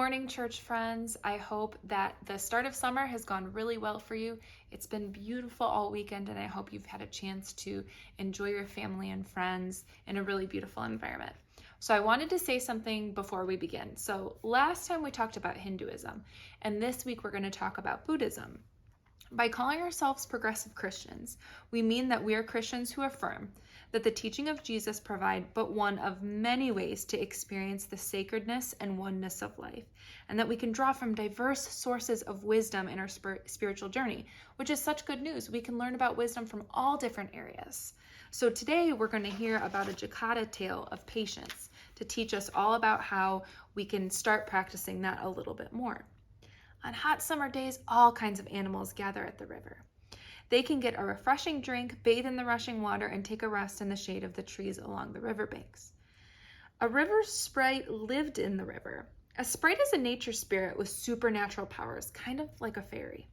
morning, church friends. I hope that the start of summer has gone really well for you. It's been beautiful all weekend, and I hope you've had a chance to enjoy your family and friends in a really beautiful environment. So I wanted to say something before we begin. So last time we talked about Hinduism, and this week we're going to talk about Buddhism. By calling ourselves progressive Christians, we mean that we are Christians who affirm that the teaching of Jesus provide but one of many ways to experience the sacredness and oneness of life, and that we can draw from diverse sources of wisdom in our spiritual journey, which is such good news. We can learn about wisdom from all different areas. So today we're going to hear about a Jataka tale of patience to teach us all about how we can start practicing that a little bit more. On hot summer days, all kinds of animals gather at the river. They can get a refreshing drink, bathe in the rushing water, and take a rest in the shade of the trees along the riverbanks. A river sprite lived in the river. A sprite is a nature spirit with supernatural powers, kind of like a fairy.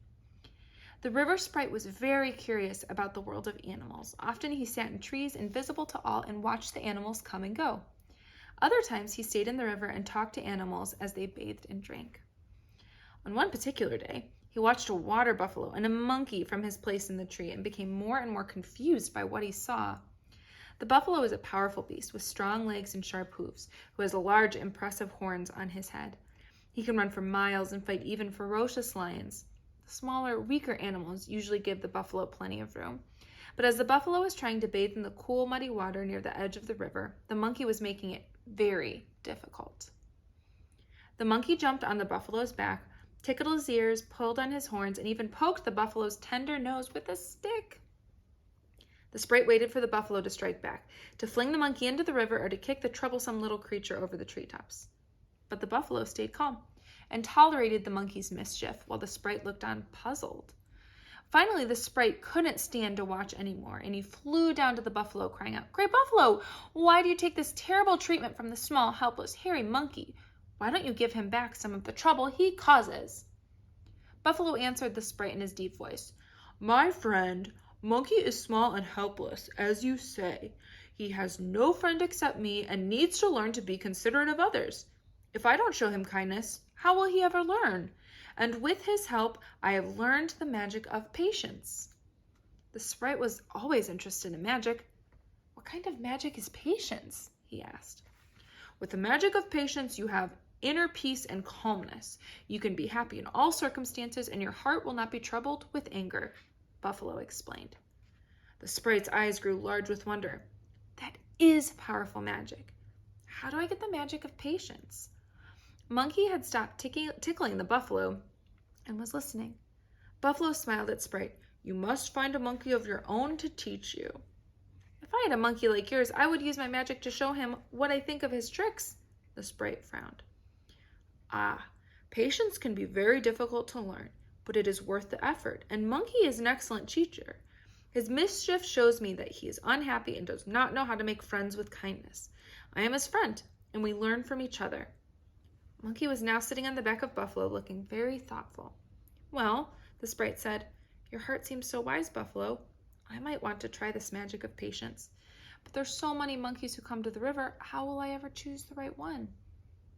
The river sprite was very curious about the world of animals. Often he sat in trees invisible to all and watched the animals come and go. Other times he stayed in the river and talked to animals as they bathed and drank. On one particular day, he watched a water buffalo and a monkey from his place in the tree and became more and more confused by what he saw. The buffalo is a powerful beast with strong legs and sharp hooves, who has large, impressive horns on his head. He can run for miles and fight even ferocious lions. The smaller, weaker animals usually give the buffalo plenty of room. But as the buffalo was trying to bathe in the cool, muddy water near the edge of the river, the monkey was making it very difficult. The monkey jumped on the buffalo's back, tickled his ears, pulled on his horns, and even poked the buffalo's tender nose with a stick. The sprite waited for the buffalo to strike back, to fling the monkey into the river, or to kick the troublesome little creature over the treetops. But the buffalo stayed calm and tolerated the monkey's mischief while the sprite looked on puzzled. Finally, the sprite couldn't stand to watch anymore, and he flew down to the buffalo, crying out, "Great Buffalo, why do you take this terrible treatment from the small, helpless, hairy monkey? Why don't you give him back some of the trouble he causes?" Buffalo answered the sprite in his deep voice, "My friend, monkey is small and helpless, as you say. He has no friend except me and needs to learn to be considerate of others. If I don't show him kindness, how will he ever learn? And with his help, I have learned the magic of patience." The sprite was always interested in magic. "What kind of magic is patience?" he asked. "With the magic of patience, you have inner peace and calmness. You can be happy in all circumstances, and your heart will not be troubled with anger," Buffalo explained. The sprite's eyes grew large with wonder. "That is powerful magic. How do I get the magic of patience?" Monkey had stopped tickling the buffalo and was listening. Buffalo smiled at Sprite. "You must find a monkey of your own to teach you." "If I had a monkey like yours, I would use my magic to show him what I think of his tricks," the sprite frowned. "Ah, patience can be very difficult to learn, but it is worth the effort, and Monkey is an excellent teacher. His mischief shows me that he is unhappy and does not know how to make friends with kindness. I am his friend, and we learn from each other." Monkey was now sitting on the back of Buffalo, looking very thoughtful. "Well," the sprite said, "your heart seems so wise, Buffalo. I might want to try this magic of patience. But there's so many monkeys who come to the river. How will I ever choose the right one?"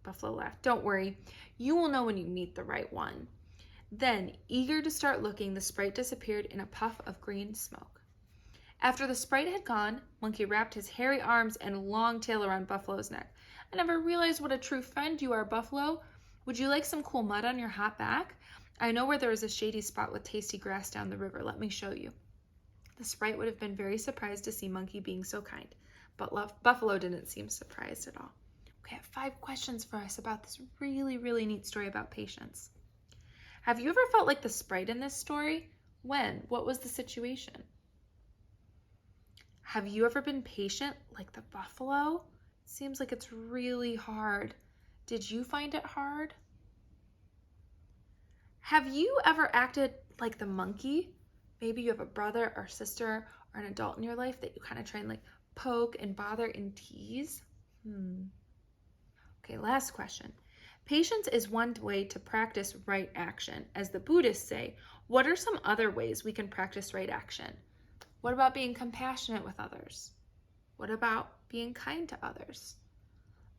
Buffalo laughed. "Don't worry. You will know when you meet the right one." Then, eager to start looking, the sprite disappeared in a puff of green smoke. After the sprite had gone, Monkey wrapped his hairy arms and long tail around Buffalo's neck. "I never realized what a true friend you are, Buffalo. Would you like some cool mud on your hot back? I know where there is a shady spot with tasty grass down the river. Let me show you." The sprite would have been very surprised to see Monkey being so kind, but Buffalo didn't seem surprised at all. Okay, I have 5 questions for us about this really, really neat story about patience. Have you ever felt like the sprite in this story? When? What was the situation? Have you ever been patient like the buffalo? It seems like it's really hard. Did you find it hard? Have you ever acted like the monkey? Maybe you have a brother or sister or an adult in your life that you kind of try and poke and bother and tease. Okay, last question. Patience is one way to practice right action. As the Buddhists say, what are some other ways we can practice right action? What about being compassionate with others? What about being kind to others?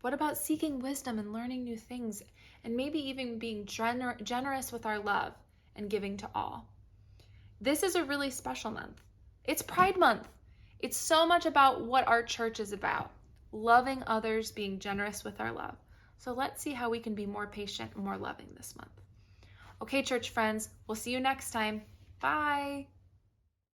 What about seeking wisdom and learning new things, and maybe even being generous with our love and giving to all? This is a really special month. It's Pride Month. It's so much about what our church is about, loving others, being generous with our love. So let's see how we can be more patient and more loving this month. Okay, church friends, we'll see you next time. Bye.